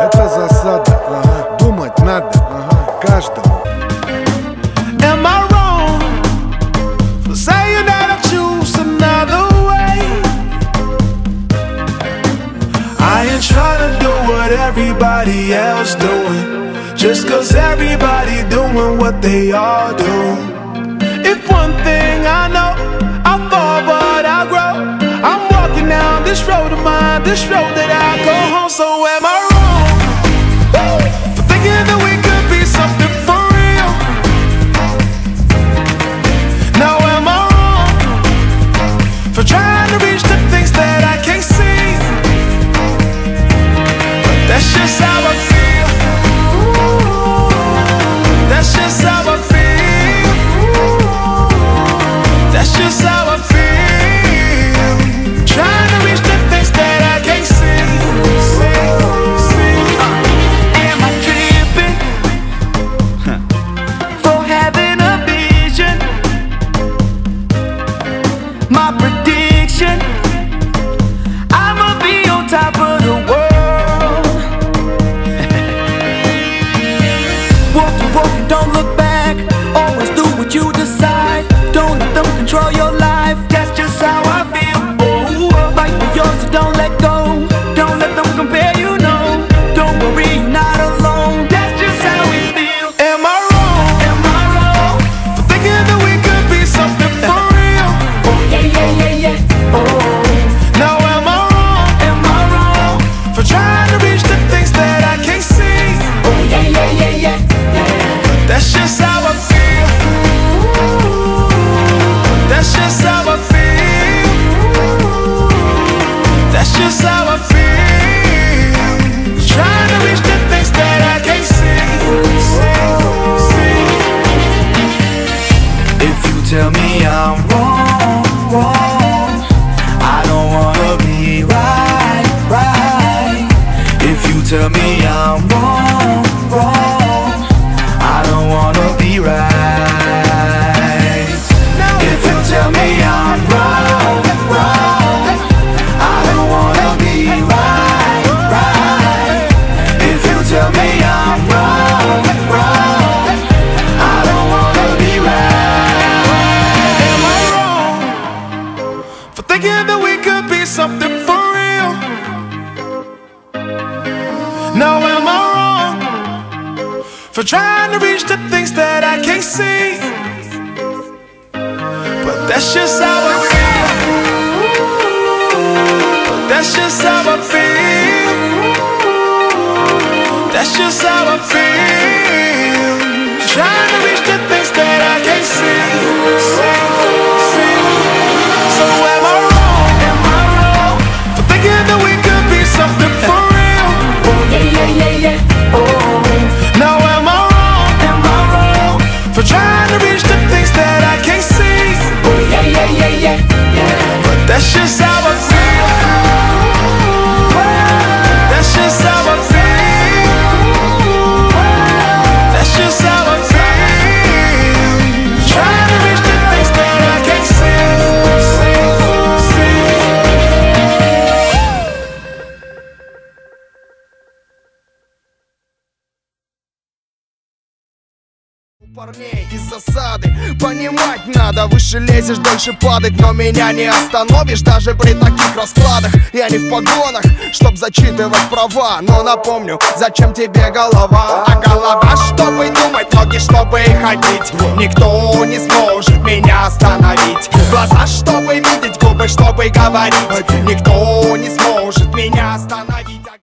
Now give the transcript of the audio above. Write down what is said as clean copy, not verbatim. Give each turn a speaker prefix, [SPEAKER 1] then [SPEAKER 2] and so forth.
[SPEAKER 1] Это засада, думать надо каждому.
[SPEAKER 2] Am I wrong for saying that I choose another way? I ain't trying to do what everybody else doing, just cause everybody doing what they all do. If one thing I know, I fall but I grow. I'm walking down this road of mine, this road that I go home. So am I wrong for thinking that we could be something for real? Now am I wrong for trying to reach the things that I can't see? But that's just how I feel. That's just how I feel. That's just how I feel. Trying to reach the things that I can't see. Am I tripping for having a vision? My prediction, I'ma be on top of the world. Walk to walk and don't look back. Always do what you decide. Don't let them control your life. That's just how I feel. Oh, fight for yours, so don't let go. Don't let them compare, you know. Don't worry, you're not alone. That's just how we feel. Am I wrong? Am I wrong for thinking that we could be something for real? Oh yeah, yeah, yeah, yeah. Oh. Now am I wrong? Am I wrong for trying to reach the things that I can't see? Oh yeah, yeah, yeah, yeah, yeah. But that's just how I feel. That's just how I feel. That's just how I feel. Trying to reach the things that I can't see. If you tell me I'm wrong, I don't wanna be right. If you tell me I'm wrong, I don't wanna be right. If you tell me I'm wrong, I don't wanna be right. If you tell me I'm wrong, I don't wanna be right. Am I wrong for thinking that we could be something for real? Now am I wrong for trying to reach the things that I can't see? But that's just how I feel. But that's just how I feel. That's just how I feel. Trying to reach the things that I can't see. So am I wrong? Am I wrong for thinking that we could be something for real? Oh yeah, yeah, yeah, yeah. Oh. Now am I wrong? Am I wrong for trying to reach the things that I can't see? Oh yeah, yeah, yeah, yeah, yeah. But that's just how I feel. That's just how I feel. That's just how I feel. Trying to reach the things that I can't see.
[SPEAKER 1] Парней из засады понимать надо. Выше лезешь, дальше падать, но меня не остановишь. Даже при таких раскладах я не в погонах, чтоб зачитывать права. Но напомню, зачем тебе голова? А голова, чтобы думать, ноги, чтобы ходить. Никто не сможет меня остановить. Глаза, чтобы видеть, губы, чтобы говорить. Никто не сможет меня остановить.